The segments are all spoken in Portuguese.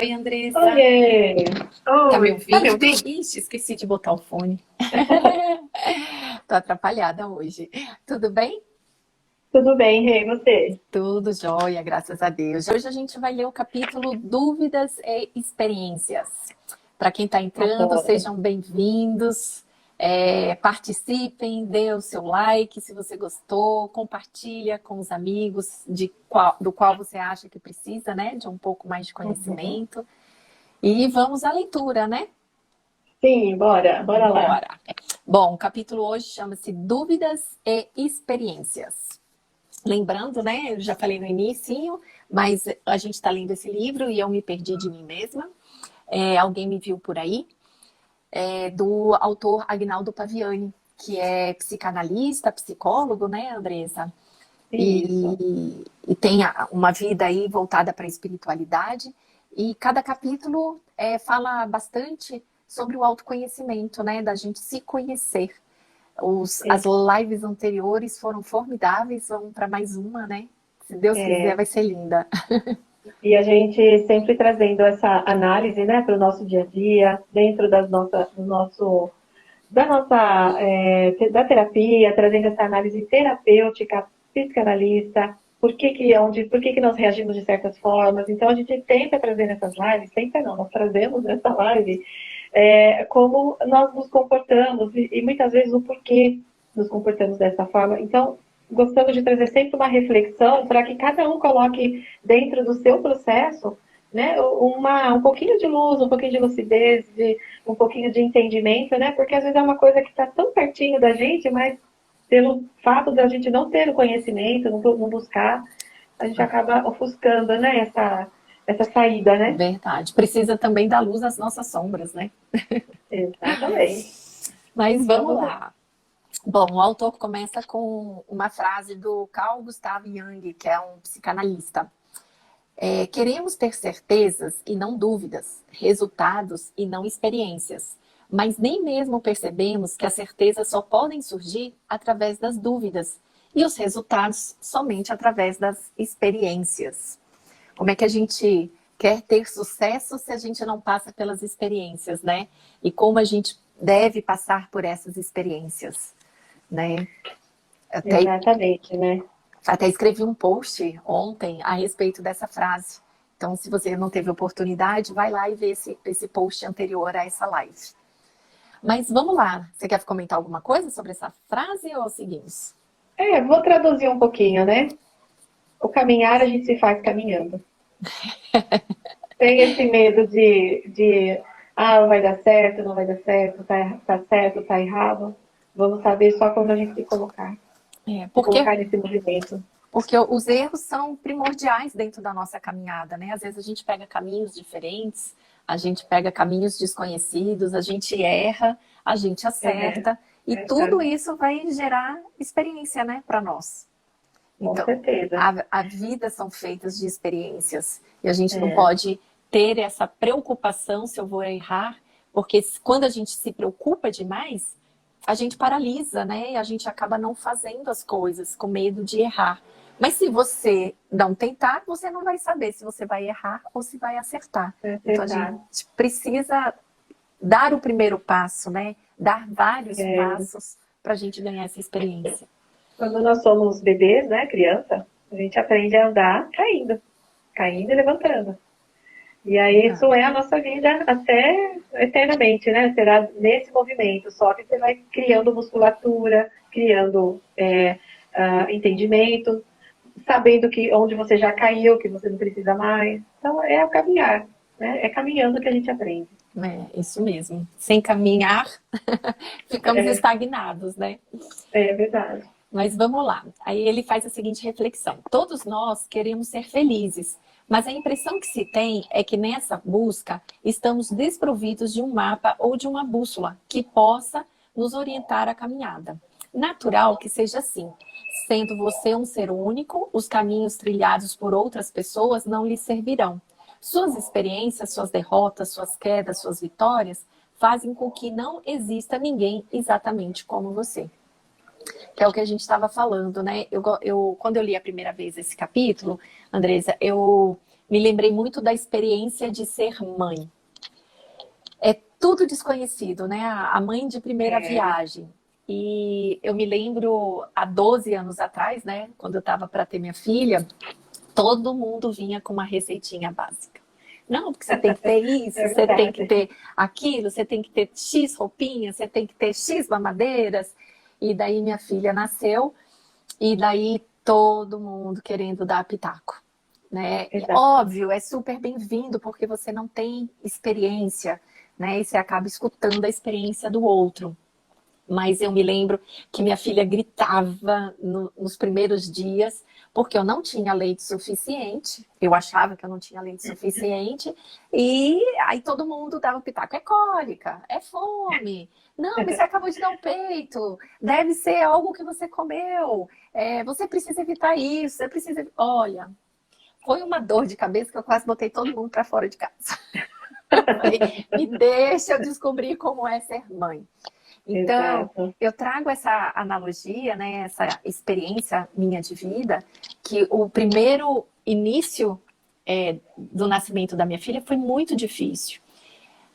Oi, Andressa. Oiê! Tá me Oi, tá me ouvindo? ouvindo? Ixi, esqueci de botar o fone. Tô atrapalhada hoje. Tudo bem? Tudo bem, Rei, você? Tudo jóia, graças a Deus. Hoje a gente vai ler o capítulo Dúvidas e Experiências. Para quem está entrando, Adoro. sejam bem-vindos. Participem, dê o seu like se você gostou, compartilha com os amigos do qual você acha que precisa, né, de um pouco mais de Uhum. conhecimento. E vamos à leitura, né? Sim, bora lá. Bora. Bom, o capítulo hoje chama-se Dúvidas e Experiências. Lembrando, né, eu já falei no início, mas a gente está lendo esse livro e eu me perdi de mim mesma. Alguém me viu por aí, do autor Agnaldo Paviani, que é psicanalista, psicólogo, né, Andressa? Isso. E tem uma vida aí voltada para a espiritualidade. E cada capítulo fala bastante sobre o autoconhecimento, né? Da gente se conhecer. As É, lives anteriores foram formidáveis, vamos para mais uma, né? Se Deus quiser, é. vai ser linda. E a gente sempre trazendo essa análise, né, para o nosso dia a dia, dentro da terapia, trazendo essa análise terapêutica, psicanalista, por que que nós reagimos de certas formas. Então a gente tenta trazer nessas lives, tenta não, nós trazemos nessa live como nós nos comportamos e muitas vezes o porquê nos comportamos dessa forma. Então, gostamos de trazer sempre uma reflexão para que cada um coloque dentro do seu processo, né, um pouquinho de luz, um pouquinho de lucidez, um pouquinho de entendimento, né? Porque às vezes é uma coisa que está tão pertinho da gente, mas pelo fato da gente não ter o conhecimento, não buscar, a gente acaba ofuscando, né, essa saída, né? Verdade. Precisa também dar luz às nossas sombras, né? Exatamente. Mas Então vamos vamos lá. lá. Bom, o autor começa com uma frase do Carl Gustav Jung, que é um psicanalista. Queremos ter certezas e não dúvidas, resultados e não experiências. Mas nem mesmo percebemos que as certezas só podem surgir através das dúvidas e os resultados somente através das experiências. Como é que a gente quer ter sucesso se a gente não passa pelas experiências, né? E como a gente deve passar por essas experiências, né? Até Exatamente, né? Até escrevi um post ontem a respeito dessa frase. Então, se você não teve oportunidade, vai lá e vê esse post anterior a essa live. Mas vamos lá. Você quer comentar alguma coisa sobre essa frase ou seguimos? Vou traduzir um pouquinho, né? O caminhar a gente se faz caminhando. Tem esse medo vai dar certo, não vai dar certo, tá errado. Vamos saber só quando a gente se colocar. É, Se porque, colocar nesse movimento. porque os erros são primordiais dentro da nossa caminhada, né? Às vezes a gente pega caminhos diferentes, a gente pega caminhos desconhecidos, a gente erra, a gente É, acerta, e tudo isso vai gerar experiência, né, para nós. com Então, certeza. a vida são feitas de experiências e a gente não É, pode ter essa preocupação se eu vou errar, porque quando a gente se preocupa demais, a gente paralisa, né? E a gente acaba não fazendo as coisas com medo de errar. Mas se você não tentar, você não vai saber se você vai errar ou se vai acertar. é Então a gente verdade. precisa dar o primeiro passo, né? Dar vários É, passos para a gente ganhar essa experiência. quando nós somos bebês, né, criança, a gente aprende a andar caindo, caindo e levantando. E aí isso é a nossa vida até eternamente, né? Será nesse movimento, só que você vai criando musculatura, criando entendimento, sabendo que onde você já caiu, que você não precisa mais. Então é o caminhar, né? É caminhando que a gente aprende. É, isso mesmo. Sem caminhar, ficamos É, estagnados, né? é verdade. Mas vamos lá. Aí ele faz a seguinte reflexão: todos nós queremos ser felizes, mas a impressão que se tem é que nessa busca estamos desprovidos de um mapa ou de uma bússola que possa nos orientar a caminhada. Natural que seja assim. Sendo você um ser único, os caminhos trilhados por outras pessoas não lhe servirão. Suas experiências, suas derrotas, suas quedas, suas vitórias fazem com que não exista ninguém exatamente como você. Que é o que a gente estava falando, né? Quando eu li a primeira vez esse capítulo, Andresa, eu me lembrei muito da experiência de ser mãe. É tudo desconhecido, né? A mãe de primeira É, viagem. E eu me lembro, há 12 anos atrás, né? Quando eu estava para ter minha filha, todo mundo vinha com uma receitinha básica. Não, porque você tem que ter isso, é você tem que verdade. ter aquilo, você tem que ter X roupinhas, você tem que ter X mamadeiras. E daí minha filha nasceu, e daí todo mundo querendo dar pitaco, né? E, Exato. óbvio, é super bem-vindo, porque você não tem experiência, né? E você acaba escutando a experiência do outro. Mas eu me lembro que minha filha gritava nos primeiros dias, porque eu não tinha leite suficiente. Eu achava que eu não tinha leite suficiente. E aí todo mundo dava o pitaco: é cólica, é fome. Não, mas você acabou de dar o peito. Deve ser algo que você comeu. É, você precisa evitar isso. Você precisa. Olha, foi uma dor de cabeça que eu quase botei todo mundo para fora de casa. Falei, me deixa eu descobrir como é ser mãe. Então, Exato. eu trago essa analogia, né, essa experiência minha de vida, que o primeiro início do nascimento da minha filha foi muito difícil.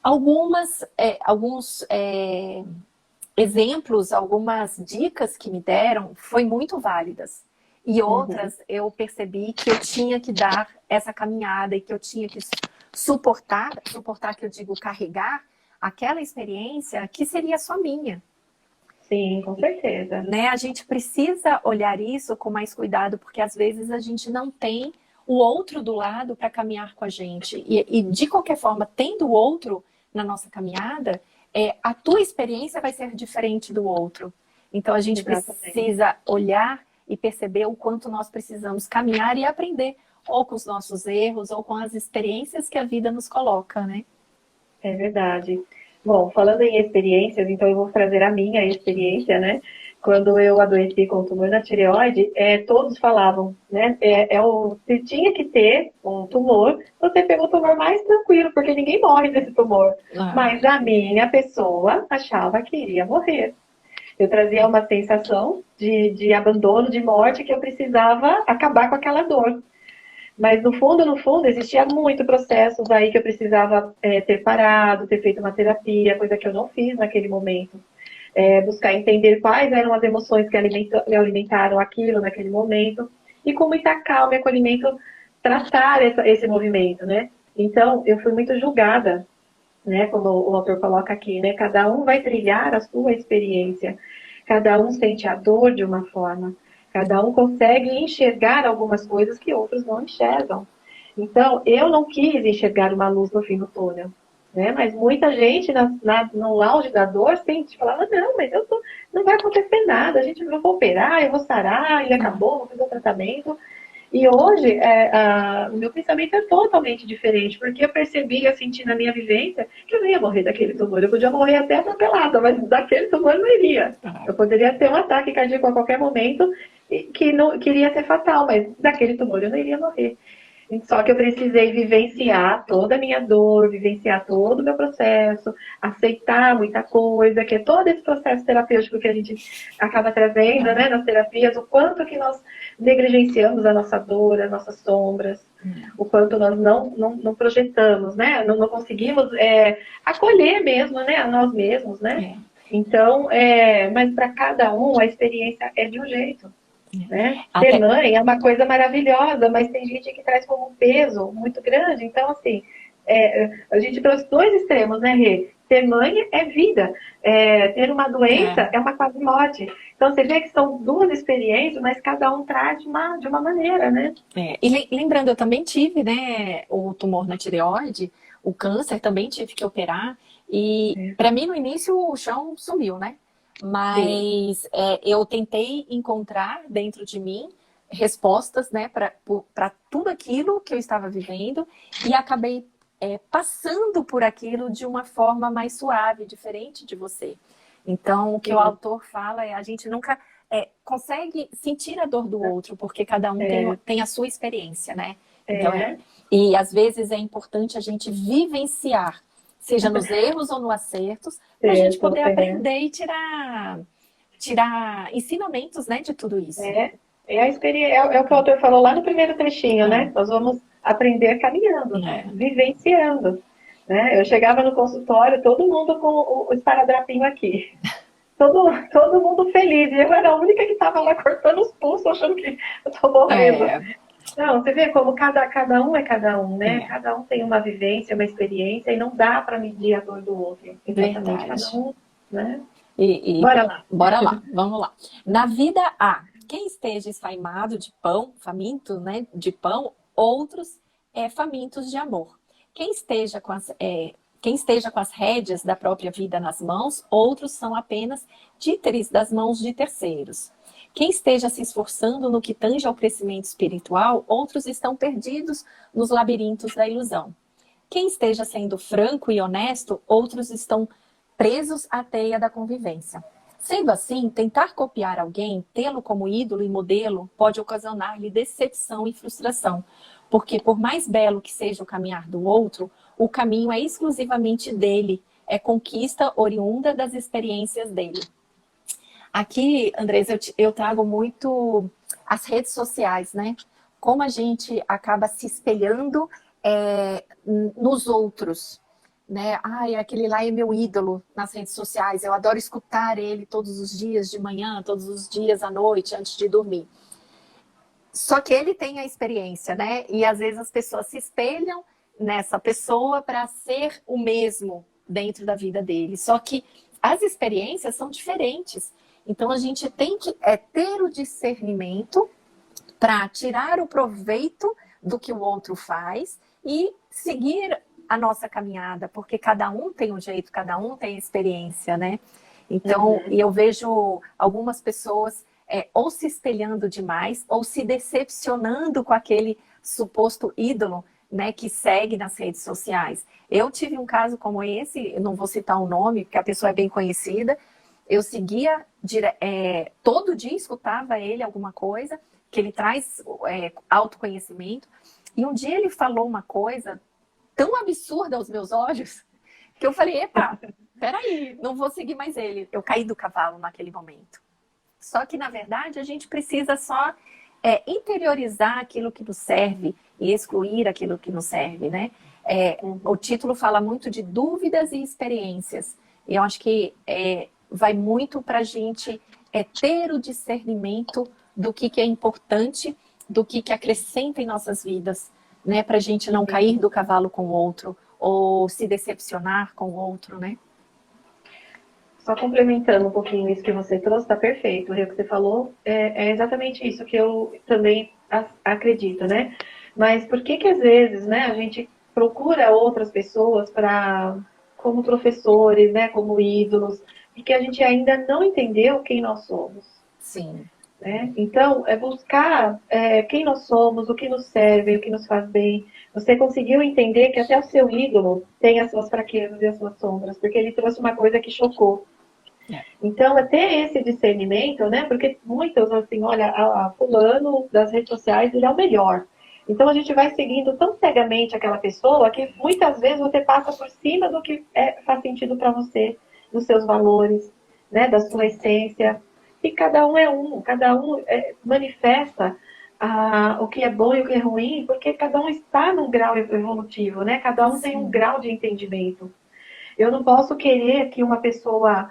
Alguns exemplos, algumas dicas que me deram foi muito válidas. E Uhum. outras eu percebi que eu tinha que dar essa caminhada e que eu tinha que suportar que eu digo carregar, aquela experiência que seria só minha. Sim, com certeza. Né? A gente precisa olhar isso com mais cuidado, porque às vezes a gente não tem o outro do lado para caminhar com a gente. E, de qualquer forma, tendo o outro na nossa caminhada, a tua experiência vai ser diferente do outro. Então a gente Exatamente. precisa olhar e perceber o quanto nós precisamos caminhar e aprender, ou com os nossos erros, ou com as experiências que a vida nos coloca, né? É verdade. Bom, falando em experiências, então eu vou trazer a minha experiência, né? Quando eu adoeci com tumor na tireoide, todos falavam, né? Se tinha que ter um tumor, você pegou o tumor mais tranquilo, porque ninguém morre desse tumor. Ah, Mas a minha pessoa achava que iria morrer. Eu trazia uma sensação de abandono, de morte, que eu precisava acabar com aquela dor. Mas no fundo, existia muito processos aí que eu precisava ter parado, ter feito uma terapia, coisa que eu não fiz naquele momento. Buscar entender quais eram as emoções que me alimentaram aquilo naquele momento. E com muita calma e acolhimento, tratar esse movimento, né? Então, eu fui muito julgada, né? Como o autor coloca aqui, né? Cada um vai trilhar a sua experiência. Cada um sente a dor de uma forma. Cada um consegue enxergar algumas coisas que outros não enxergam. Então, eu não quis enxergar uma luz no fim do túnel. Né? Mas muita gente no auge da dor sente, falava, não, mas não vai acontecer nada, a gente vai operar, eu vou sarar, e acabou, vou fazer o tratamento. E hoje, o meu pensamento é totalmente diferente, porque eu percebi, eu senti na minha vivência, que eu não ia morrer daquele tumor. Eu podia morrer até atropelada, mas daquele tumor eu não iria. Eu poderia ter um ataque cardíaco a qualquer momento, que iria ser fatal, mas daquele tumor eu não iria morrer. Só que eu precisei vivenciar toda a minha dor, vivenciar todo o meu processo, aceitar muita coisa, que é todo esse processo terapêutico que a gente acaba trazendo, né, nas terapias, o quanto que nós negligenciamos a nossa dor, as nossas sombras, o quanto nós não projetamos, né, não conseguimos acolher mesmo, né, a nós mesmos, né. é. Então, mas para cada um a experiência é de um jeito. Né? Ser Até, mãe é uma coisa maravilhosa, mas tem gente que traz como um peso muito grande. Então, assim, a gente trouxe dois extremos, né, Rê? Ser mãe é vida, ter uma doença é uma quase morte. Então, você vê que são duas experiências, mas cada um traz de uma maneira, né? E lembrando, eu também tive, né, o tumor na tireoide, o câncer também tive que operar. E para mim, no início, o chão sumiu, né? Sim, Mas eu tentei encontrar dentro de mim respostas, né, para tudo aquilo que eu estava vivendo e acabei passando por aquilo de uma forma mais suave, diferente de você. Então, o que o sim. autor fala a gente nunca consegue sentir a dor do outro, porque cada um É, tem a sua experiência, né? Então, é, e às vezes é importante a gente vivenciar, seja nos erros ou nos acertos, para a gente certo, poder aprender e tirar ensinamentos, né, de tudo isso. é a experiência, é o que o autor falou lá no primeiro trechinho, É, né? Nós vamos aprender caminhando, É. vivenciando. Né? Eu chegava no consultório, todo mundo com o esparadrapinho aqui. Todo mundo feliz. E eu era a única que estava lá cortando os pulsos, achando que eu estou morrendo. É, Não, você vê como cada um é cada um, né? é, Cada um tem uma vivência, uma experiência, e não dá para medir a dor do outro. Exatamente, cada verdade. um, né? E Bora lá. bora lá, vamos lá. Na vida há quem esteja esfaimado de pão, faminto, né, de pão, outros famintos de amor. Quem esteja quem esteja com as rédeas da própria vida nas mãos, outros são apenas títeres das mãos de terceiros. Quem esteja se esforçando no que tange ao crescimento espiritual, outros estão perdidos nos labirintos da ilusão. Quem esteja sendo franco e honesto, outros estão presos à teia da convivência. Sendo assim, tentar copiar alguém, tê-lo como ídolo e modelo, pode ocasionar-lhe decepção e frustração, porque por mais belo que seja o caminhar do outro, o caminho é exclusivamente dele, é conquista oriunda das experiências dele. Aqui, Andresa, eu trago muito as redes sociais, né? Como a gente acaba se espelhando nos outros, né? Ai, aquele lá é meu ídolo nas redes sociais. Eu adoro escutar ele todos os dias de manhã, todos os dias à noite, antes de dormir. Só que ele tem a experiência, né? E às vezes as pessoas se espelham nessa pessoa para ser o mesmo dentro da vida dele. Só que as experiências são diferentes. Então a gente tem que ter o discernimento para tirar o proveito do que o outro faz e seguir a nossa caminhada, porque cada um tem um jeito, cada um tem experiência, né? Então, Uhum. e eu vejo algumas pessoas ou se espelhando demais ou se decepcionando com aquele suposto ídolo, né, que segue nas redes sociais. Eu tive um caso como esse, eu não vou citar o nome, porque a pessoa é bem conhecida. Eu seguia todo dia, escutava ele alguma coisa, que ele traz autoconhecimento. E um dia ele falou uma coisa tão absurda aos meus olhos que eu falei, epa, peraí, não vou seguir mais ele. Eu caí do cavalo naquele momento. Só que, na verdade, a gente precisa só interiorizar aquilo que nos serve e excluir aquilo que nos serve, né? O título fala muito de dúvidas e experiências. E eu acho que vai muito para a gente ter o discernimento do que é importante, do que acrescenta em nossas vidas, né? Para a gente não cair do cavalo com o outro ou se decepcionar com o outro, né? Só complementando um pouquinho isso que você trouxe, está perfeito. O que você falou é exatamente isso que eu também acredito, né? Mas por que às vezes, né, a gente procura outras pessoas para como professores, né, como ídolos, porque a gente ainda não entendeu quem nós somos. Sim. Né? Então, é buscar quem nós somos, o que nos serve, o que nos faz bem. Você conseguiu entender que até o seu ídolo tem as suas fraquezas e as suas sombras, porque ele trouxe uma coisa que chocou. É. Então, é ter esse discernimento, né? Porque muitos, assim, olha, a fulano das redes sociais, ele é o melhor. Então, a gente vai seguindo tão cegamente aquela pessoa que muitas vezes você passa por cima do que faz sentido para você, dos seus valores, né? Da sua essência. E cada um é um, cada um manifesta o que é bom e o que é ruim, porque cada um está num grau evolutivo, né? Cada um tem um Sim. grau de entendimento. Eu não posso querer que uma pessoa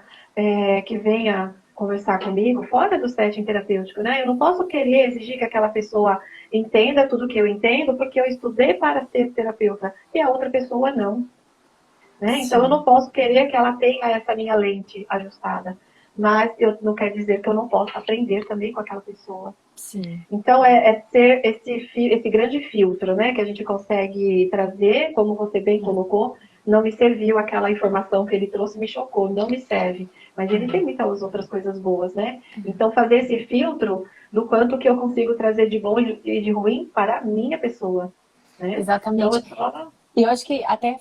que venha conversar comigo fora do setting terapêutico, né? Eu não posso querer exigir que aquela pessoa entenda tudo que eu entendo, porque eu estudei para ser terapeuta e a outra pessoa não. Né? Então eu não Sim. posso querer que ela tenha essa minha lente ajustada. Mas eu não quer dizer que eu não posso aprender também com aquela pessoa. Sim. Então é ser esse grande filtro, né? Que a gente consegue trazer, como você bem colocou, não me serviu aquela informação que ele trouxe, me chocou, não me serve. Mas ele tem muitas outras coisas boas, né? Então fazer esse filtro do quanto que eu consigo trazer de bom e de ruim para a minha pessoa. Né? Então é Exatamente. só. E eu acho que até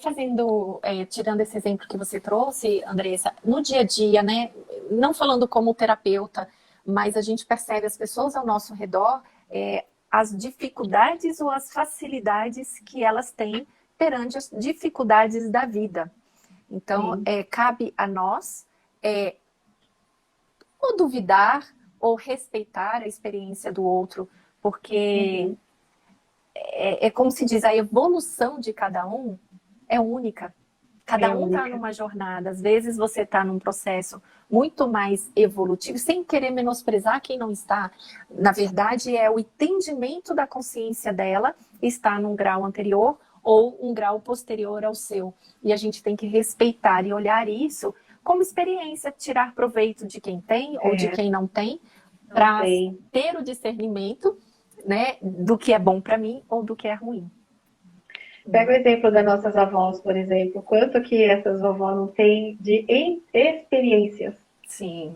tirando esse exemplo que você trouxe, Andressa, no dia a dia, né? Não falando como terapeuta, mas a gente percebe as pessoas ao nosso redor, as dificuldades ou as facilidades que elas têm perante as dificuldades da vida. Então, Sim. cabe a nós ou duvidar ou respeitar a experiência do outro, porque Uhum. é como se diz, a evolução de cada um é única. Cada um está única. numa jornada. Às vezes você está num processo muito mais evolutivo, sem querer menosprezar quem não está. Na verdade, é o entendimento da consciência dela está num grau anterior ou um grau posterior ao seu. E a gente tem que respeitar e olhar isso como experiência, tirar proveito de quem tem ou de quem não tem, para ter o discernimento, né, do que é bom para mim ou do que é ruim. Pega o exemplo das nossas avós, por exemplo. Quanto que essas vovós não têm de experiências? Sim.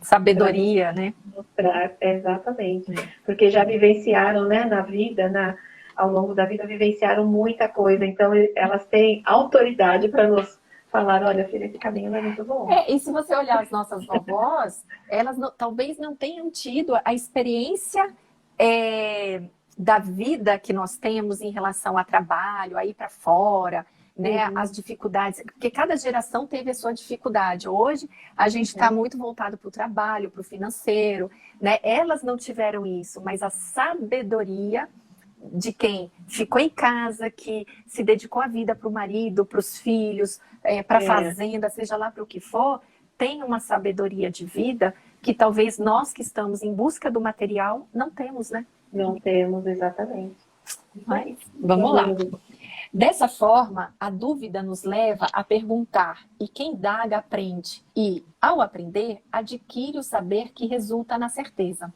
Sabedoria, né? Mostrar, exatamente. Porque já vivenciaram, né, na vida, ao longo da vida, vivenciaram muita coisa. Então, elas têm autoridade para nos falar, olha, filha, esse caminho não é muito bom. E se você olhar as nossas vovós, elas talvez não tenham tido a experiência da vida que nós temos em relação a trabalho, a ir para fora, né, as dificuldades, porque cada geração teve a sua dificuldade. Hoje, a gente está muito voltado para o trabalho, para o financeiro, né? Elas não tiveram isso, mas a sabedoria de quem ficou em casa, que se dedicou a vida para o marido, para os filhos, para a fazenda, seja lá para o que for, tem uma sabedoria de vida que talvez nós que estamos em busca do material não temos, né? Não temos, exatamente. Mas, vamos lá. Dessa forma, a dúvida nos leva a perguntar, e quem indaga aprende, e, ao aprender, adquire o saber que resulta na certeza.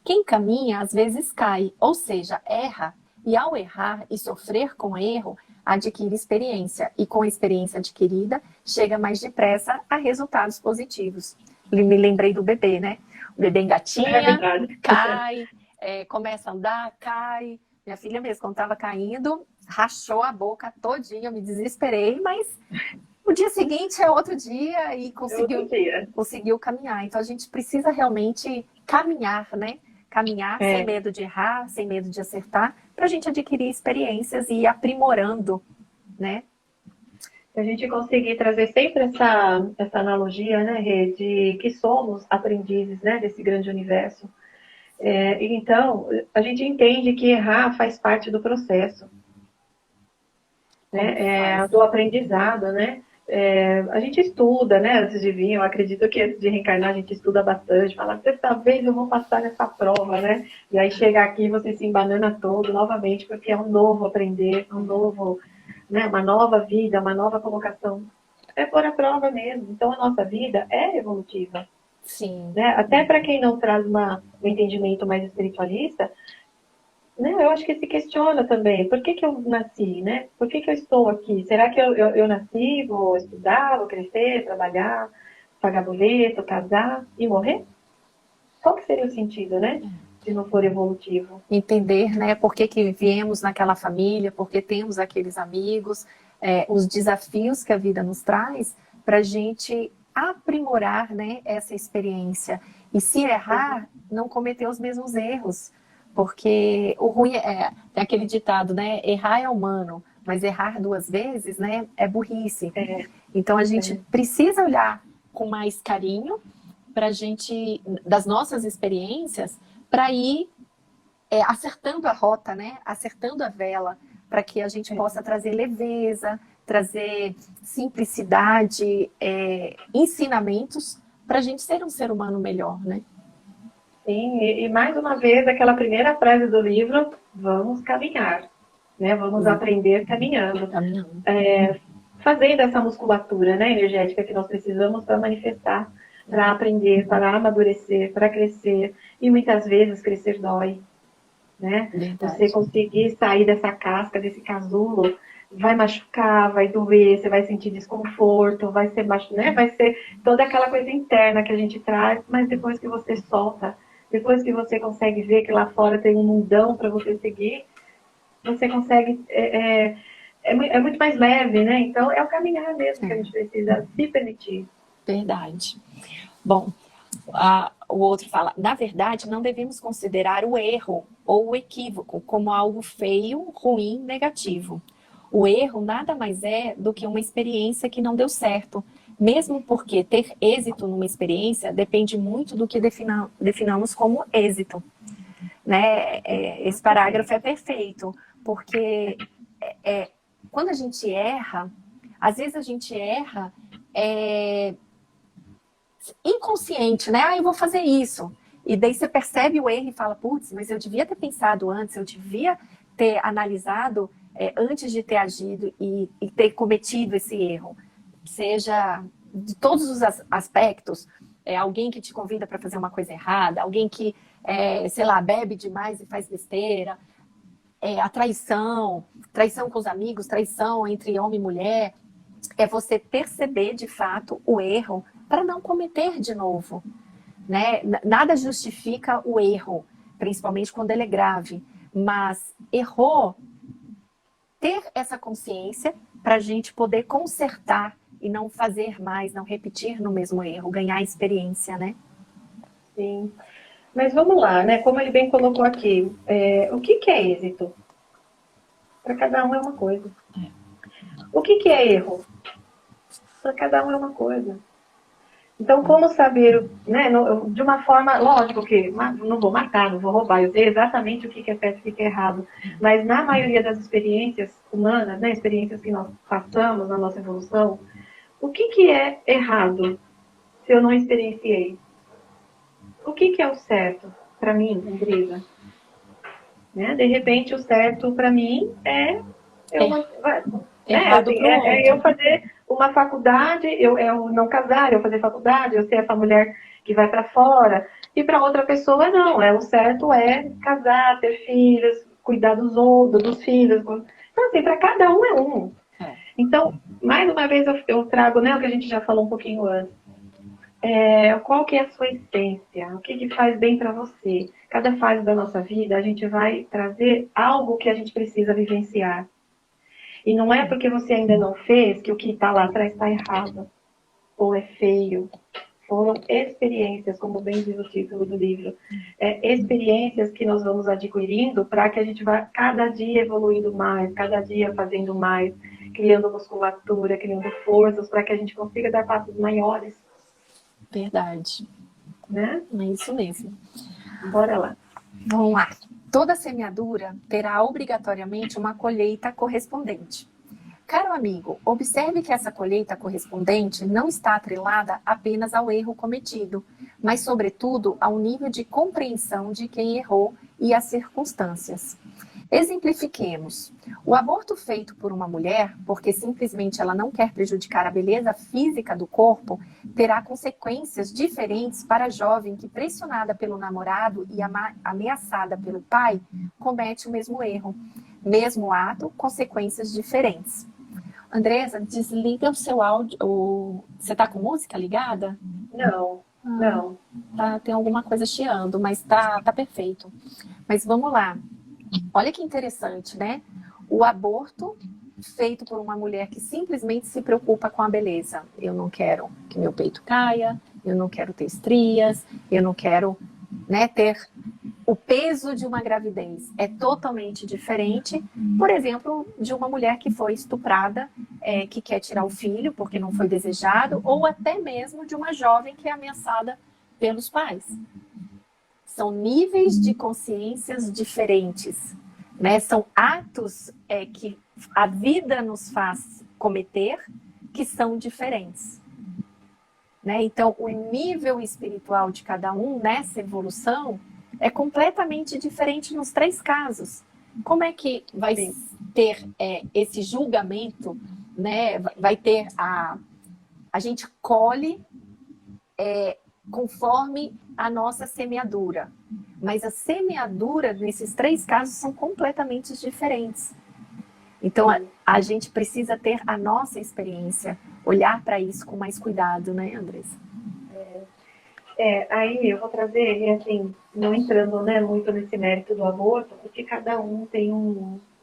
Quem caminha, às vezes cai, ou seja, erra, e ao errar e sofrer com erro, adquire experiência, e com a experiência adquirida, chega mais depressa a resultados positivos. Me lembrei do bebê, né? O bebê engatinha, cai, começa a andar, cai. Minha filha mesmo, quando estava caindo, rachou a boca todinha, eu me desesperei, mas o dia seguinte é outro dia e conseguiu caminhar. Então a gente precisa realmente caminhar, né? Caminhar sem medo de errar, sem medo de acertar, para a gente adquirir experiências e ir aprimorando, né? Se a gente conseguir trazer sempre essa analogia, né, Rê, de que somos aprendizes, né, desse grande universo. Então, a gente entende que errar faz parte do processo, né, do aprendizado, né? A gente estuda, né, antes de vir, eu acredito que antes de reencarnar a gente estuda bastante, fala, dessa vez eu vou passar nessa prova, né? E aí chega aqui você se embanana todo novamente, porque é um novo aprender, né, uma nova vida, uma nova colocação. É por a prova mesmo. Então a nossa vida é evolutiva. Sim. Né? Até para quem não traz um entendimento mais espiritualista, né, eu acho que se questiona também, por que eu nasci, né? Por que eu estou aqui? Será que eu nasci, vou estudar, vou crescer, trabalhar, pagar boleto, casar e morrer? Qual que seria o sentido, né? Se não for evolutivo. Entender, né, por que viemos naquela família, por que temos aqueles amigos, os desafios que a vida nos traz, para a gente aprimorar, né, essa experiência. E se errar, não cometer os mesmos erros. Porque o ruim tem aquele ditado, né? Errar é humano, mas errar 2 vezes, né, é burrice. Então a gente precisa olhar com mais carinho para a gente, das nossas experiências, para ir acertando a rota, né? Acertando a vela, para que a gente possa trazer leveza, trazer simplicidade, ensinamentos para a gente ser um ser humano melhor, né? Sim, e mais uma vez, aquela primeira frase do livro, vamos caminhar, né? Vamos aprender caminhando. Fazendo essa musculatura, né, energética que nós precisamos para manifestar, para aprender, para amadurecer, para crescer. E muitas vezes crescer dói, né? Você conseguir sair dessa casca, desse casulo, vai machucar, vai doer, você vai sentir desconforto, vai ser, né? Vai ser toda aquela coisa interna que a gente traz, mas depois que você solta, depois que você consegue ver que lá fora tem um mundão para você seguir, você consegue... É muito mais leve, né? Então, é o caminhar mesmo que a gente precisa se permitir. Verdade. Bom, o outro fala, na verdade, não devemos considerar o erro ou o equívoco como algo feio, ruim, negativo. O erro nada mais é do que uma experiência que não deu certo, mesmo porque ter êxito numa experiência depende muito do que definamos como êxito. Né? Esse parágrafo é perfeito, porque quando a gente erra, às vezes a gente erra inconsciente, né? Eu vou fazer isso. E daí você percebe o erro e fala, putz, mas eu devia ter pensado antes, eu devia ter analisado antes de ter agido e ter cometido esse erro. Seja de todos os aspectos, alguém que te convida para fazer uma coisa errada, alguém que, sei lá, bebe demais e faz besteira, a traição com os amigos, traição entre homem e mulher, é você perceber de fato o erro para não cometer de novo. Né? Nada justifica o erro, principalmente quando ele é grave, mas errou, ter essa consciência para a gente poder consertar e não fazer mais, não repetir no mesmo erro, ganhar experiência, né? Sim. Mas vamos lá, né? Como ele bem colocou aqui, o que é êxito? Para cada um é uma coisa. O que é erro? Para cada um é uma coisa. Então, como saber, né, de uma forma, lógico que não vou matar, não vou roubar, eu sei exatamente o que é certo e o que é errado, mas na maioria das experiências humanas, né, experiências que nós passamos na nossa evolução, o que é errado se eu não experienciei? O que é o certo para mim, Andresa? Né? De repente, o certo para mim é errado eu fazer uma faculdade, eu não casar, eu fazer faculdade, eu ser essa mulher que vai para fora. E para outra pessoa, não. O certo é casar, ter filhos, cuidar dos outros, dos filhos. Então, assim, para cada um é um. Então, mais uma vez, eu trago, né, o que a gente já falou um pouquinho antes. Qual que é a sua essência? O que faz bem para você? Cada fase da nossa vida, a gente vai trazer algo que a gente precisa vivenciar. E não é porque você ainda não fez que o que está lá atrás está errado ou é feio. Foram experiências, como bem diz o título do livro. Experiências que nós vamos adquirindo para que a gente vá cada dia evoluindo mais, cada dia fazendo mais, criando musculatura, criando forças para que a gente consiga dar passos maiores. Verdade. Né? É isso mesmo. Bora lá. Vamos lá. Toda semeadura terá obrigatoriamente uma colheita correspondente. Caro amigo, observe que essa colheita correspondente não está atrelada apenas ao erro cometido, mas, sobretudo, ao nível de compreensão de quem errou e às circunstâncias. Exemplifiquemos. O aborto feito por uma mulher, porque simplesmente ela não quer prejudicar a beleza física do corpo, terá consequências diferentes para a jovem que, pressionada pelo namorado e ameaçada pelo pai, comete o mesmo erro. Mesmo ato, consequências diferentes. Andresa, desliga o seu áudio. Você está com música ligada? Não, não. Tem alguma coisa chiando, mas tá perfeito. Mas vamos lá. Olha que interessante, né? O aborto feito por uma mulher que simplesmente se preocupa com a beleza. Eu não quero que meu peito caia, eu não quero ter estrias, eu não quero, né, ter o peso de uma gravidez. É totalmente diferente, por exemplo, de uma mulher que foi estuprada, que quer tirar o filho porque não foi desejado, ou até mesmo de uma jovem que é ameaçada pelos pais. São níveis de consciências diferentes, né? São atos que a vida nos faz cometer que são diferentes. Né? Então, o nível espiritual de cada um nessa evolução é completamente diferente nos três casos. Como é que vai ter esse julgamento, né? Vai ter a gente colhe conforme a nossa semeadura. Mas a semeadura nesses três casos são completamente diferentes. Então, a gente precisa ter a nossa experiência, olhar para isso com mais cuidado, né, Andressa? Aí eu vou trazer, assim, não entrando, né, muito nesse mérito do aborto, porque cada um tem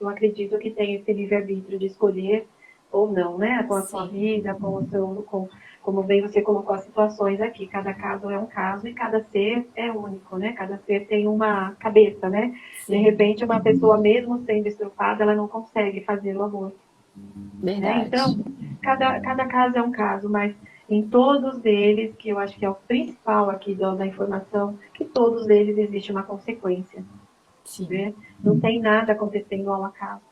eu acredito que tem esse livre-arbítrio de escolher ou não, né, com a sua vida, com o seu, como bem você colocou as situações aqui, cada caso é um caso e cada ser é único, né, cada ser tem uma cabeça, né, de repente uma pessoa mesmo sendo estrupada, ela não consegue fazer o aborto. Verdade. Né? Então, cada caso é um caso, mas em todos eles, que eu acho que é o principal aqui da informação, que todos eles existe uma consequência. Sim. né? Não tem nada acontecendo ao acaso.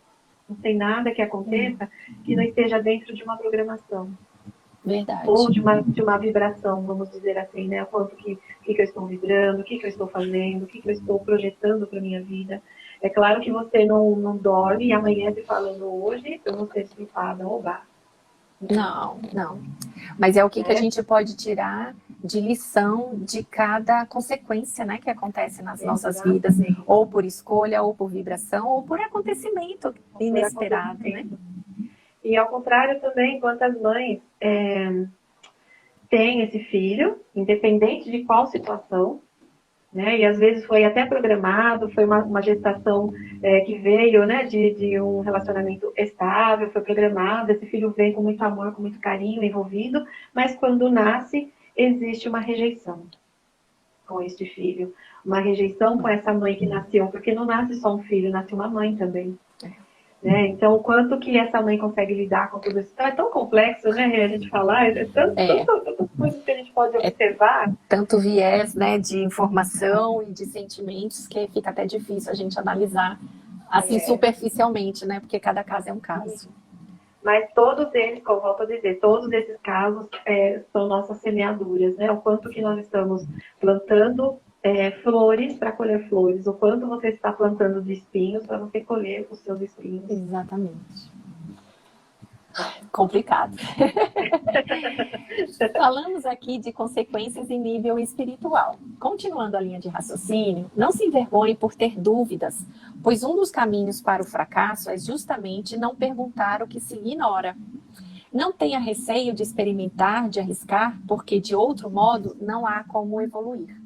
Não tem nada que aconteça que não esteja dentro de uma programação. Verdade. Ou de uma vibração, vamos dizer assim, né? Quanto que eu estou vibrando, o que eu estou fazendo, o que eu estou projetando para a minha vida. É claro que você não dorme e amanhece falando hoje, eu vou ser estripada, oba. Não, não. Mas é o que a Né? gente pode tirar de lição de cada consequência, né, que acontece nas nossas vidas, Exatamente. ou por escolha, ou por vibração, ou por acontecimento Por inesperado, né? acontecimento. E ao contrário também, quantas mães têm esse filho, independente de qual situação, né? E às vezes foi até programado, foi uma gestação que veio, né, de um relacionamento estável, foi programado, esse filho vem com muito amor, com muito carinho envolvido, mas quando nasce, existe uma rejeição com este filho, uma rejeição com essa mãe que nasceu, porque não nasce só um filho, nasce uma mãe também. Né? Então, o quanto que essa mãe consegue lidar com tudo isso? Então, é tão complexo, né, a gente falar, tantas coisas que a gente pode observar. Tanto viés, né, de informação e de sentimentos que fica até difícil a gente analisar assim superficialmente, né, porque cada caso é um caso. Mas todos eles, como eu volto a dizer, todos esses casos são nossas semeaduras, né? O quanto que nós estamos plantando flores para colher flores, o quanto você está plantando de espinhos para você colher os seus espinhos. Exatamente. Complicado. Falamos aqui de consequências em nível espiritual. Continuando a linha de raciocínio, não se envergonhe por ter dúvidas, pois um dos caminhos para o fracasso é justamente não perguntar o que se ignora. Não tenha receio de experimentar, de arriscar, porque de outro modo não há como evoluir.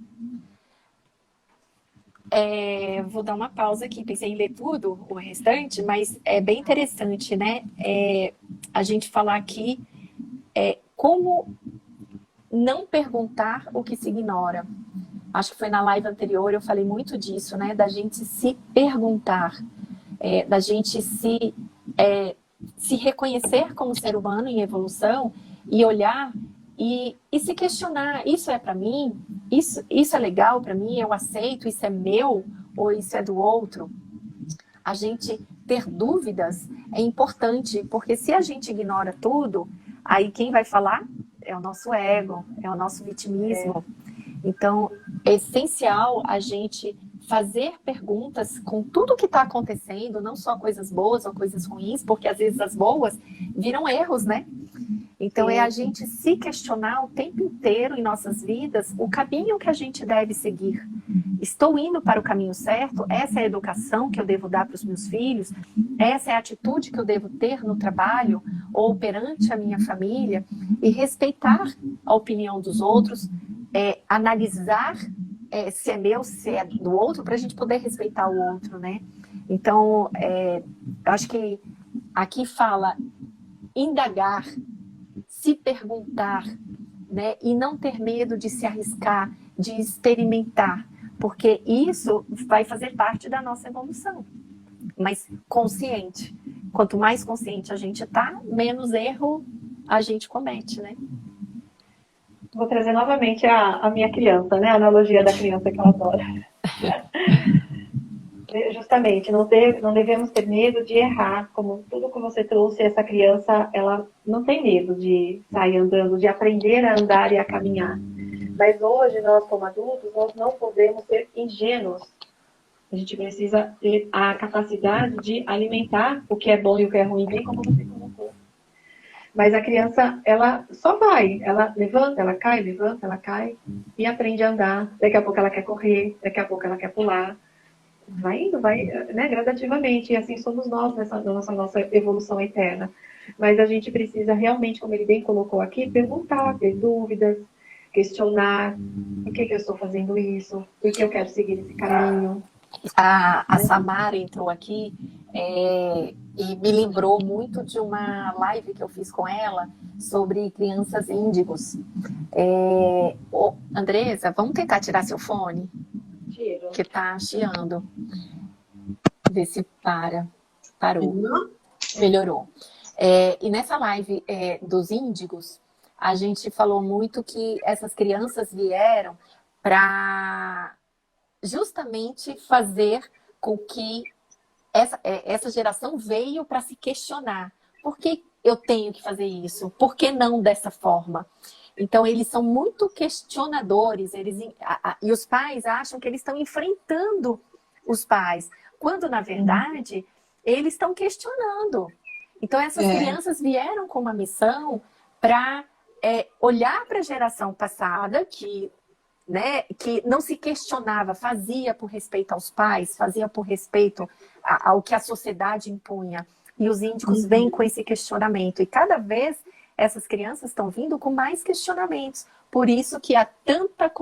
Vou dar uma pausa aqui, pensei em ler tudo, o restante, mas é bem interessante, né? A gente falar aqui como não perguntar o que se ignora. Acho que foi na live anterior, eu falei muito disso, né? Da gente se perguntar, da gente se reconhecer como ser humano em evolução e olhar e se questionar, isso é para mim? Isso é legal para mim? Eu aceito? Isso é meu? Ou isso é do outro? A gente ter dúvidas é importante, porque se a gente ignora tudo, aí quem vai falar é o nosso ego, é o nosso vitimismo. Então, é essencial a gente fazer perguntas com tudo que está acontecendo, não só coisas boas ou coisas ruins, porque às vezes as boas viram erros, né? Então, é a gente se questionar o tempo inteiro em nossas vidas o caminho que a gente deve seguir. Estou indo para o caminho certo? Essa é a educação que eu devo dar para os meus filhos? Essa é a atitude que eu devo ter no trabalho ou perante a minha família? E respeitar a opinião dos outros, analisar se é meu, se é do outro, para a gente poder respeitar o outro, né? Então, eu acho que aqui fala indagar, se perguntar, né? E não ter medo de se arriscar, de experimentar, porque isso vai fazer parte da nossa evolução. Mas consciente. Quanto mais consciente a gente tá, menos erro a gente comete, né? Vou trazer novamente a minha criança, né? A analogia da criança que ela adora. Justamente, não devemos ter medo de errar, como tudo que você trouxe, essa criança, ela não tem medo de sair andando, de aprender a andar e a caminhar. Mas hoje, nós como adultos, nós não podemos ser ingênuos. A gente precisa ter a capacidade de alimentar o que é bom e o que é ruim, bem como você colocou. Mas a criança, ela só vai, ela levanta, ela cai e aprende a andar. Daqui a pouco ela quer correr, daqui a pouco ela quer pular. Vai indo, vai, né, gradativamente, e assim somos nós nessa nossa evolução eterna. Mas a gente precisa realmente, como ele bem colocou aqui, perguntar, ter dúvidas, questionar por que eu estou fazendo isso, por que eu quero seguir esse caminho. A Samara entrou aqui e me lembrou muito de uma live que eu fiz com ela sobre crianças índigos. Andresa, vamos tentar tirar seu fone? Tiro. Que tá chiando. Ver se parou. Melhorou. E nessa live dos índigos, a gente falou muito que essas crianças vieram para justamente fazer com que essa geração veio para se questionar. Por que eu tenho que fazer isso? Por que não dessa forma? Então, eles são muito questionadores, e os pais acham que eles estão enfrentando os pais, quando, na verdade, eles estão questionando. Então, essas crianças vieram com uma missão para olhar para a geração passada, que não se questionava, fazia por respeito aos pais, fazia por respeito ao que a sociedade impunha. E os índicos vêm com esse questionamento. E cada vez essas crianças estão vindo com mais questionamentos. Por isso que há tanta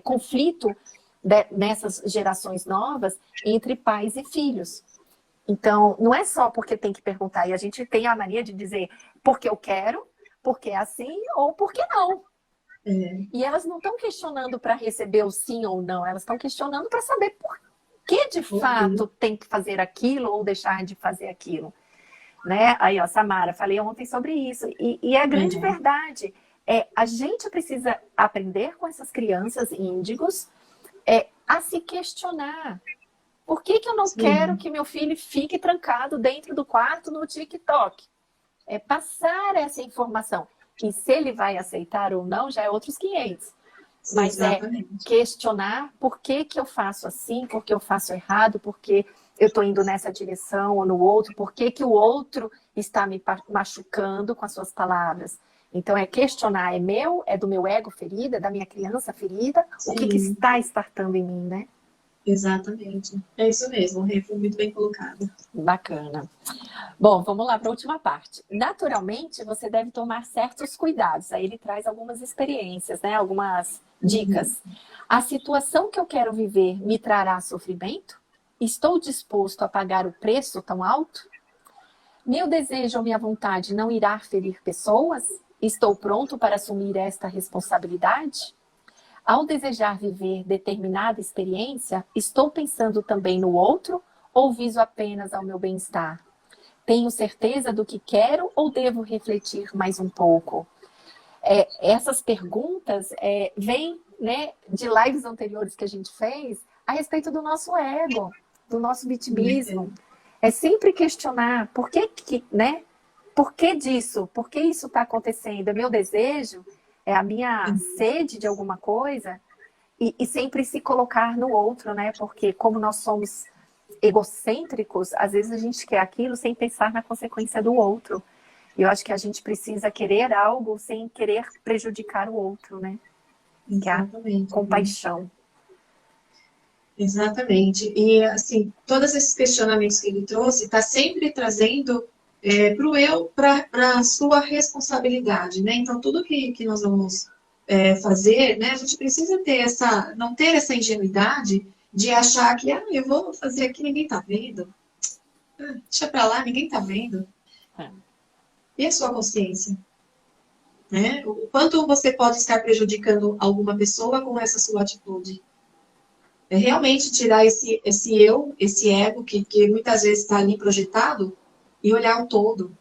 conflito nessas gerações novas entre pais e filhos. Então, não é só porque tem que perguntar. E a gente tem a mania de dizer porque eu quero, porque é assim ou porque não. E elas não estão questionando para receber o sim ou não. Elas estão questionando para saber por que de fato tem que fazer aquilo ou deixar de fazer aquilo. Né? Aí, ó, Samara, falei ontem sobre isso. E é a grande verdade. A gente precisa aprender com essas crianças índigos a se questionar. Por que eu não quero que meu filho fique trancado dentro do quarto no TikTok? É passar essa informação. E se ele vai aceitar ou não, já é outros 500. Mas questionar por que eu faço assim, por que eu faço errado, por que eu estou indo nessa direção ou no outro, por que o outro está me machucando com as suas palavras. Então, questionar, é do meu ego ferido, é da minha criança ferida, o que está startando em mim, né? Exatamente. É isso mesmo, foi muito bem colocado. Bacana. Bom, vamos lá para a última parte. Naturalmente, você deve tomar certos cuidados. Aí ele traz algumas experiências, né? Algumas dicas. A situação que eu quero viver me trará sofrimento? Estou disposto a pagar o preço tão alto? Meu desejo ou minha vontade não irá ferir pessoas? Estou pronto para assumir esta responsabilidade? Ao desejar viver determinada experiência, estou pensando também no outro ou viso apenas ao meu bem-estar? Tenho certeza do que quero ou devo refletir mais um pouco? Essas perguntas vêm, né, de lives anteriores que a gente fez a respeito do nosso ego, do nosso vitimismo. É sempre questionar por que, né? Por que disso? Por que isso está acontecendo? É meu desejo? É a minha sede de alguma coisa? E sempre se colocar no outro, né? Porque como nós somos egocêntricos, às vezes a gente quer aquilo sem pensar na consequência do outro. E eu acho que a gente precisa querer algo sem querer prejudicar o outro, né? Exatamente. Que é a compaixão. Exatamente. E, assim, todos esses questionamentos que ele trouxe, está sempre trazendo para o eu, para a sua responsabilidade, né? Então, tudo que nós vamos fazer, né? A gente precisa ter não ter essa ingenuidade de achar que, eu vou fazer aqui, ninguém está vendo. Deixa para lá, ninguém está vendo. E a sua consciência? Né? O quanto você pode estar prejudicando alguma pessoa com essa sua atitude? Realmente tirar esse eu, esse ego, que muitas vezes está ali projetado, e olhar o todo.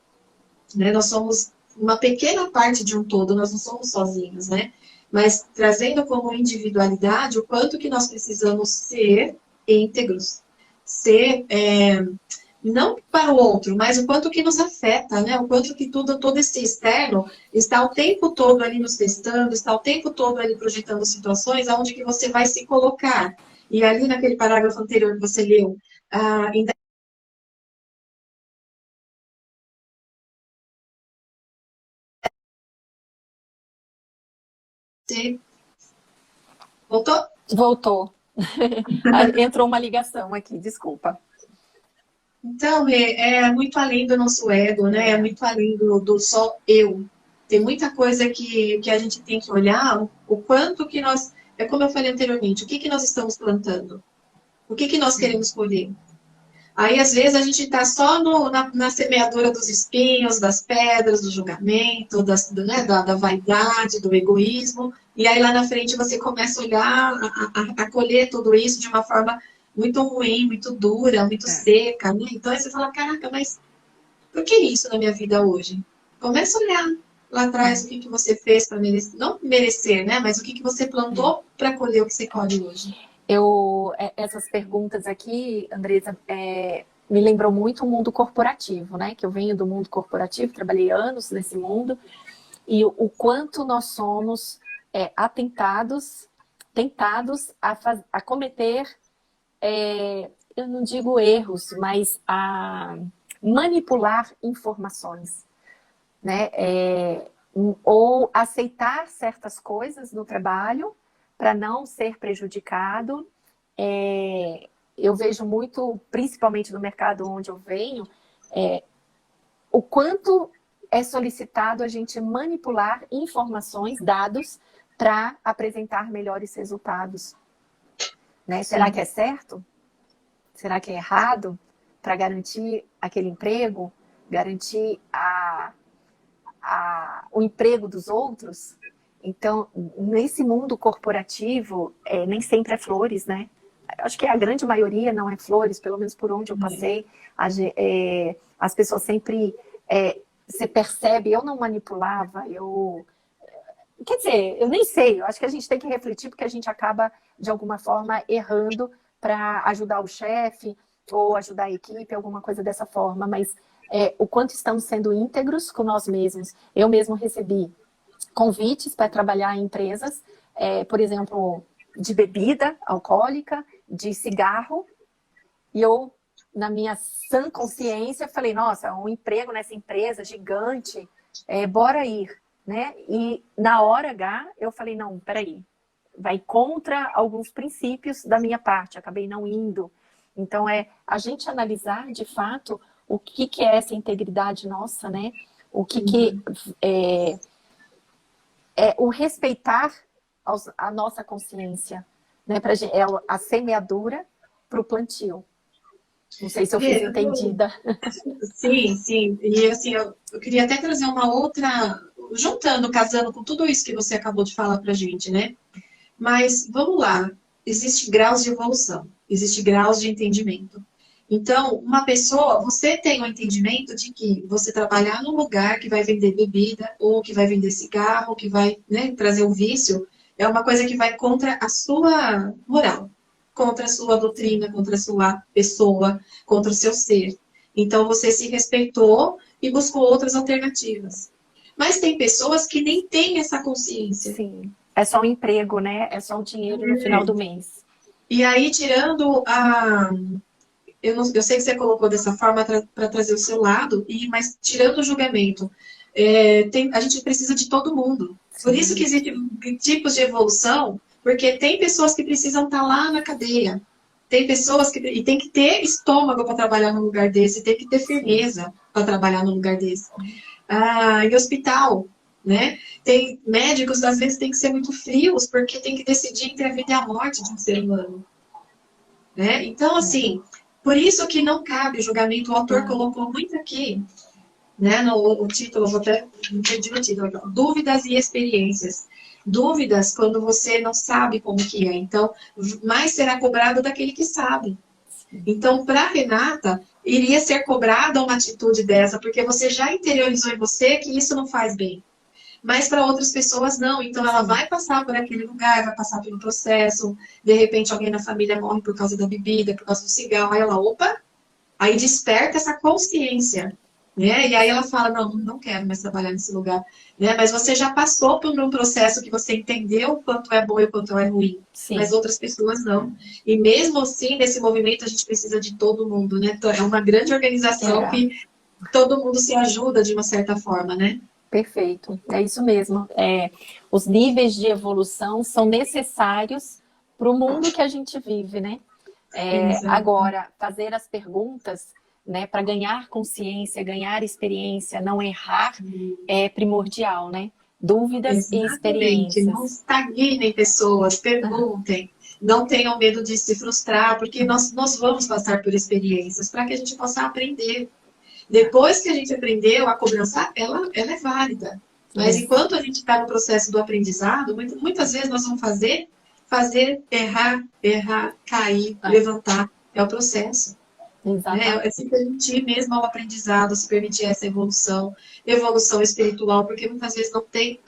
Né? Nós somos uma pequena parte de um todo, nós não somos sozinhos, né? Mas trazendo como individualidade o quanto que nós precisamos ser íntegros, ser, não para o outro, mas o quanto que nos afeta, né? O quanto que todo esse externo está o tempo todo ali nos testando, está o tempo todo ali projetando situações onde que você vai se colocar. E ali naquele parágrafo anterior que você leu, ainda voltou? Voltou. Entrou uma ligação aqui, desculpa. Então, é muito além do nosso ego, né? É muito além do só eu. Tem muita coisa que a gente tem que olhar, o quanto que nós... É como eu falei anteriormente, o que nós estamos plantando? O que nós queremos colher? Aí, às vezes, a gente está só na semeadura dos espinhos, das pedras, do julgamento, né, da vaidade, do egoísmo. E aí, lá na frente, você começa a olhar, a colher tudo isso de uma forma muito ruim, muito dura, muito seca. Né? Então, aí você fala, caraca, mas por que isso na minha vida hoje? Começa a olhar lá atrás o que você fez para merecer. Não merecer, né? Mas o que você plantou para colher o que você colhe hoje. Essas perguntas aqui, Andresa, me lembrou muito o mundo corporativo, né? Que eu venho do mundo corporativo, trabalhei anos nesse mundo, e o quanto nós somos tentados a cometer, eu não digo erros, mas a manipular informações, né? Ou aceitar certas coisas no trabalho para não ser prejudicado. Eu vejo muito, principalmente no mercado onde eu venho, o quanto é solicitado a gente manipular informações, dados, para apresentar melhores resultados. Né? Será que é certo? Será que é errado? Para garantir aquele emprego? Garantir o emprego dos outros? Então, nesse mundo corporativo, nem sempre é flores, né? Acho que a grande maioria não é flores, pelo menos por onde eu passei. As pessoas sempre... você percebe, eu não manipulava, quer dizer, eu nem sei, eu acho que a gente tem que refletir, porque a gente acaba, de alguma forma, errando para ajudar o chefe ou ajudar a equipe, alguma coisa dessa forma, mas o quanto estamos sendo íntegros com nós mesmos. Eu mesmo recebi convites para trabalhar em empresas, por exemplo, de bebida alcoólica, de cigarro, e eu, na minha sã consciência, falei, nossa, um emprego nessa empresa gigante, bora ir, né? E na hora H, eu falei, não, peraí, vai contra alguns princípios da minha parte, acabei não indo. Então, a gente analisar, de fato, o que é essa integridade nossa, né? O que o respeitar a nossa consciência, né? A semeadura para o plantio. Não sei se eu fiz entendida. Sim, sim. E assim, eu queria até trazer uma outra, juntando, casando com tudo isso que você acabou de falar para a gente, né? Mas vamos lá, existem graus de evolução, existem graus de entendimento. Então, uma pessoa, você tem o entendimento de que você trabalhar num lugar que vai vender bebida, ou que vai vender cigarro, que vai, né, trazer o vício, é uma coisa que vai contra a sua moral, contra a sua doutrina, contra a sua pessoa, contra o seu ser. Então, você se respeitou e buscou outras alternativas. Mas tem pessoas que nem têm essa consciência. Sim. É só um emprego, né? É só o dinheiro no final do mês. E aí, tirando a... Eu sei que você colocou dessa forma para trazer o seu lado, mas tirando o julgamento, a gente precisa de todo mundo. Sim. Por isso que existem tipos de evolução, porque tem pessoas que precisam estar lá na cadeia. Tem pessoas e tem que ter estômago para trabalhar num lugar desse, tem que ter firmeza para trabalhar num lugar desse. Em hospital, né? Tem médicos, às vezes, tem que ser muito frios, porque tem que decidir entre a vida e a morte de um ser humano. Né? Então, assim, por isso que não cabe o julgamento. O autor colocou muito aqui, né, no título, eu vou até perdi o título, dúvidas e experiências. Dúvidas quando você não sabe como que é. Então, mais será cobrado daquele que sabe. Então, para Renata, iria ser cobrada uma atitude dessa, porque você já interiorizou em você que isso não faz bem. Mas para outras pessoas não. Então ela vai passar por aquele lugar, vai passar pelo processo, de repente alguém na família morre por causa da bebida, por causa do cigarro, aí ela, opa, aí desperta essa consciência, né? E aí ela fala, não quero mais trabalhar nesse lugar, né? Mas você já passou por um processo que você entendeu o quanto é bom e o quanto é ruim. Sim. Mas outras pessoas não. E mesmo assim, nesse movimento, a gente precisa de todo mundo, né? É uma grande organização que todo mundo se ajuda de uma certa forma, né? Perfeito, é isso mesmo. Os níveis de evolução são necessários para o mundo que a gente vive, né? Agora, fazer as perguntas, né, para ganhar consciência, ganhar experiência, não errar, é primordial, né? Dúvidas e experiências. Não estagnem pessoas, perguntem. Não tenham medo de se frustrar, porque nós vamos passar por experiências para que a gente possa aprender. Depois que a gente aprendeu, a cobrança, ela é válida. Mas enquanto a gente está no processo do aprendizado, muitas vezes nós vamos fazer, errar, cair, levantar. É o processo. É se permitir mesmo ao aprendizado, se permitir essa evolução espiritual, porque muitas vezes não tem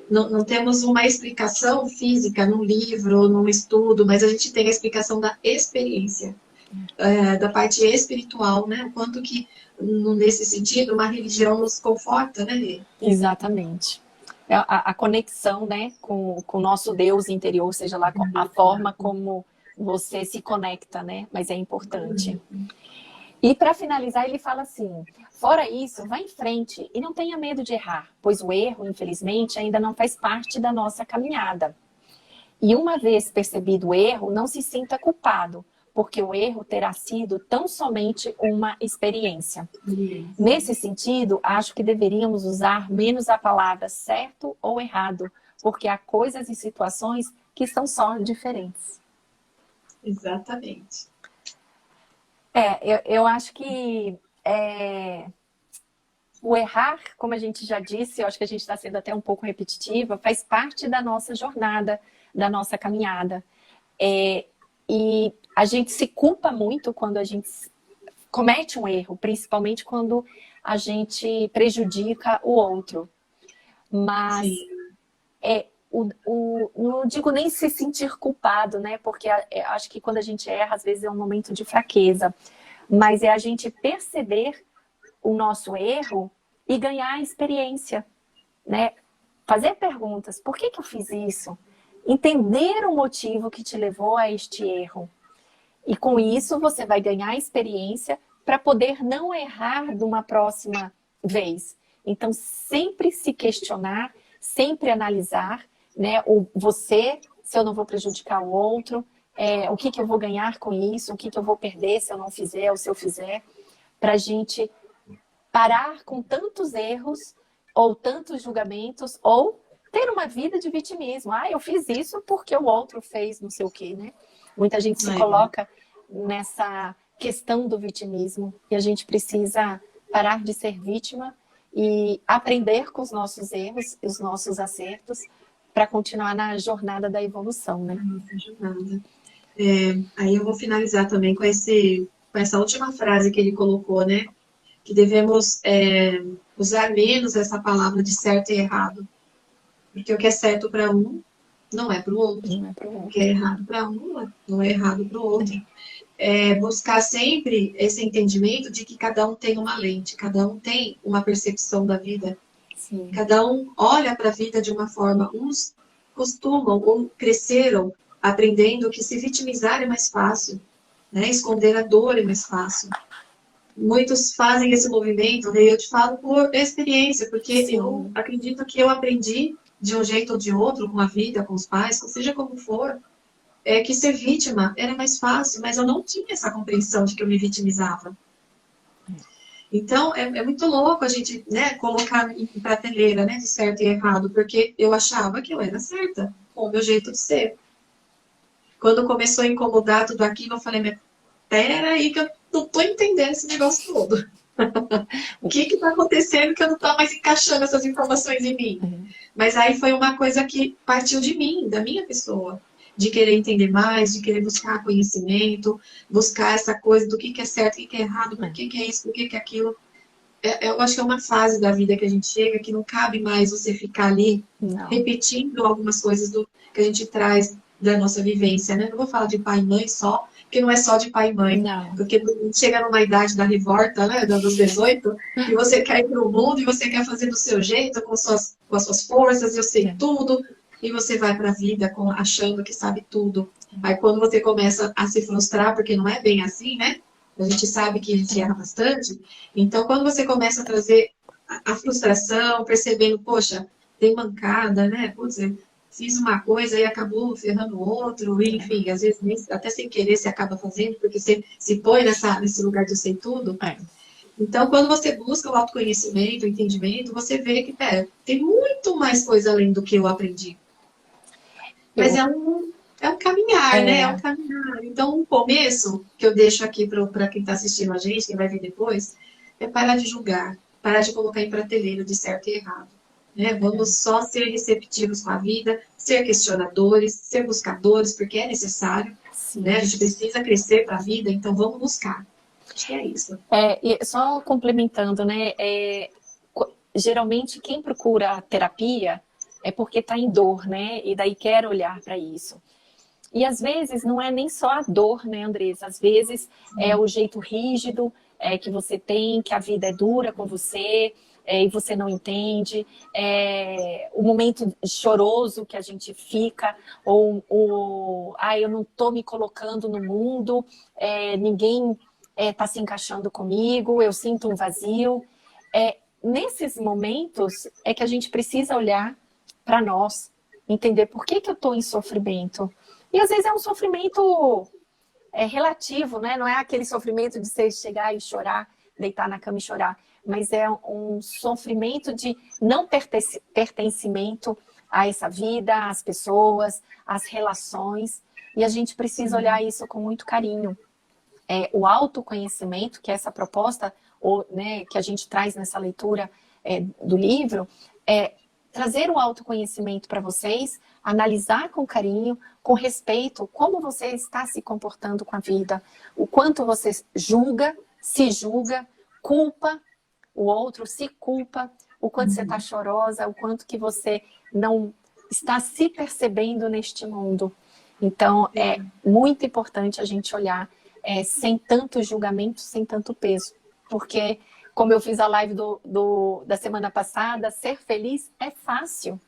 não temos uma explicação física num livro, num estudo, mas a gente tem a explicação da experiência, da parte espiritual, né? O quanto que, nesse sentido, uma religião nos conforta, né, Lê? Exatamente. A conexão, né, com o nosso Deus interior, seja lá a forma como você se conecta, né? Mas é importante. E para finalizar, ele fala assim: fora isso, vá em frente e não tenha medo de errar, pois o erro, infelizmente, ainda não faz parte da nossa caminhada. E uma vez percebido o erro, não se sinta culpado, porque o erro terá sido tão somente uma experiência. Nesse sentido, acho que deveríamos usar menos a palavra certo ou errado, porque há coisas e situações que são só diferentes. Exatamente. Eu acho que o errar, como a gente já disse, eu acho que a gente está sendo até um pouco repetitiva, faz parte da nossa jornada, da nossa caminhada. E a gente se culpa muito quando a gente comete um erro, principalmente quando a gente prejudica o outro. Mas não digo nem se sentir culpado, né? Porque acho que quando a gente erra, às vezes é um momento de fraqueza. Mas é a gente perceber o nosso erro e ganhar experiência, né? Fazer perguntas. Por que eu fiz isso? Entender o motivo que te levou a este erro. E com isso você vai ganhar experiência para poder não errar de uma próxima vez. Então, sempre se questionar, sempre analisar, né? Se eu não vou prejudicar o outro, o que eu vou ganhar com isso, o que eu vou perder se eu não fizer ou se eu fizer, para a gente parar com tantos erros ou tantos julgamentos ou ter uma vida de vitimismo. Eu fiz isso porque o outro fez não sei o quê, né? Muita gente se coloca nessa questão do vitimismo e a gente precisa parar de ser vítima e aprender com os nossos erros e os nossos acertos para continuar na jornada da evolução, né? Aí eu vou finalizar também com essa última frase que ele colocou, né? Que devemos usar menos essa palavra de certo e errado. Porque o que é certo para um não é para o outro. O que é errado para um não é errado para o outro. Buscar sempre esse entendimento de que cada um tem uma lente, cada um tem uma percepção da vida. Sim. Cada um olha para a vida de uma forma. Uns costumam ou cresceram aprendendo que se vitimizar é mais fácil, né? Esconder a dor é mais fácil. Muitos fazem esse movimento, né? Eu te falo por experiência, porque Sim. eu acredito que eu aprendi de um jeito ou de outro, com a vida, com os pais, seja como for, que ser vítima era mais fácil, mas eu não tinha essa compreensão de que eu me vitimizava. Então, é muito louco a gente, né, colocar em prateleira, né, de certo e errado, porque eu achava que eu era certa, com o meu jeito de ser. Quando começou a incomodar tudo aquilo, eu falei, mas peraí que eu não tô entendendo esse negócio todo. O que está acontecendo que eu não estou mais encaixando essas informações em mim? Mas aí foi uma coisa que partiu de mim, da minha pessoa. De querer entender mais, de querer buscar conhecimento, buscar essa coisa do que é certo, o que é errado, por que é isso, por que é aquilo. Eu acho que é uma fase da vida que a gente chega que não cabe mais você ficar ali repetindo algumas coisas que a gente traz da nossa vivência, né? Não vou falar de pai e mãe só, porque não é só de pai e mãe. Não. Porque chega numa idade da revolta, né, dos 18, e você quer ir para o mundo e você quer fazer do seu jeito, com as suas forças, eu sei tudo, e você vai para a vida achando que sabe tudo. Aí quando você começa a se frustrar, porque não é bem assim, né? A gente sabe que a gente erra bastante. Então, quando você começa a trazer a frustração, percebendo, poxa, tem mancada, né? Putz, fiz uma coisa e acabou ferrando o outro, enfim, às vezes até sem querer você acaba fazendo, porque você se põe nesse lugar de eu sei tudo. Então, quando você busca o autoconhecimento, o entendimento, você vê que tem muito mais coisa além do que eu aprendi. Mas é um caminhar, né? É um caminhar. Então, um começo que eu deixo aqui para quem está assistindo a gente, quem vai ver depois, é parar de julgar, parar de colocar em prateleira de certo e errado. Né? Vamos só ser receptivos com a vida, ser questionadores, ser buscadores, porque é necessário. Né? A gente precisa crescer para a vida, então vamos buscar. Acho que é isso. E só complementando, né? Geralmente quem procura terapia é porque está em dor, né? E daí quer olhar para isso. E às vezes não é nem só a dor, né, Andressa? Às vezes é o jeito rígido que você tem, que a vida é dura com você, e você não entende, o momento choroso que a gente fica, ou eu não estou me colocando no mundo, ninguém está se encaixando comigo, eu sinto um vazio. Nesses momentos é que a gente precisa olhar para nós, entender por que eu estou em sofrimento. E às vezes é um sofrimento relativo, né? Não é aquele sofrimento de você chegar e chorar, deitar na cama e chorar, mas é um sofrimento de não pertencimento a essa vida, às pessoas, às relações. E a gente precisa olhar isso com muito carinho. O autoconhecimento, que é essa proposta né, que a gente traz nessa leitura do livro, trazer o autoconhecimento para vocês, analisar com carinho, com respeito, como você está se comportando com a vida, o quanto você julga, se julga, culpa o outro, se culpa, o quanto você está chorosa, o quanto que você não está se percebendo neste mundo. Então, é muito importante a gente olhar sem tanto julgamento, sem tanto peso. Porque, como eu fiz a live da semana passada, ser feliz é fácil.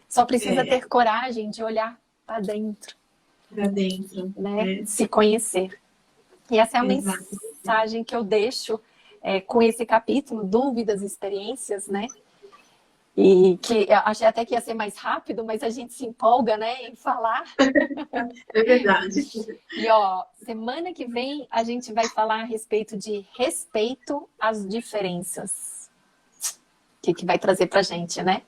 Só precisa ter coragem de olhar para dentro. Para dentro. Né? Se conhecer. E essa é a mensagem que eu deixo com esse capítulo, Dúvidas e Experiências, né? E que eu achei até que ia ser mais rápido, mas a gente se empolga, né, em falar. É verdade. E, semana que vem a gente vai falar a respeito de respeito às diferenças. O que vai trazer pra gente, né?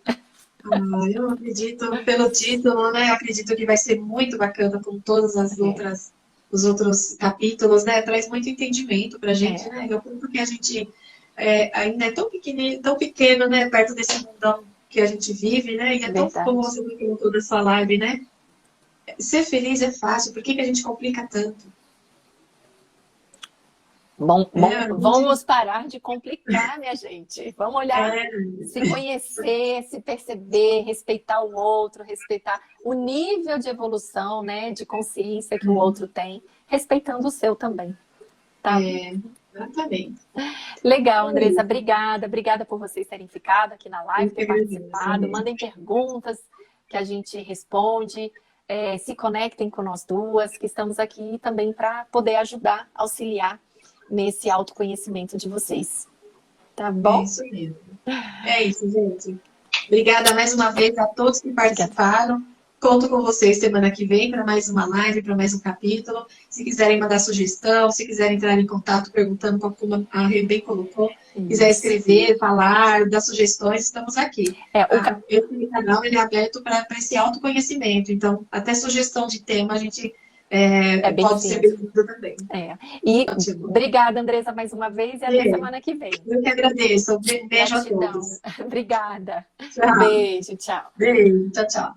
Eu acredito, pelo título, né? Acredito que vai ser muito bacana com todas os outros capítulos, né? Traz muito entendimento pra gente, né? Porque a gente ainda é tão pequeno, né? Perto desse mundão que a gente vive, né? E é tão, como você colocou na sua live, né? Ser feliz é fácil, por que a gente complica tanto? Vamos parar de complicar, minha gente. Vamos olhar, se conhecer, se perceber, respeitar o outro, respeitar o nível de evolução, né? De consciência que o outro tem, respeitando o seu também. Tá? Exatamente. Legal, Andressa, obrigada por vocês terem ficado aqui na live, ter participado. Mandem perguntas que a gente responde, se conectem com nós duas, que estamos aqui também para poder ajudar, auxiliar nesse autoconhecimento de vocês. Tá bom? É isso mesmo. É isso, gente. Obrigada mais uma vez a todos que participaram. Conto com vocês semana que vem para mais uma live, para mais um capítulo. Se quiserem mandar sugestão, se quiserem entrar em contato perguntando, como a Rê bem colocou, quiser escrever, falar, dar sugestões, estamos aqui. Esse canal ele é aberto para esse autoconhecimento. Então, até sugestão de tema a gente pode ser bem-vindo também. E obrigada, Andressa, mais uma vez, e até semana que vem. Eu que agradeço. Beijo a todos. Obrigada. Tchau. Beijo, tchau. Beijo, tchau, tchau.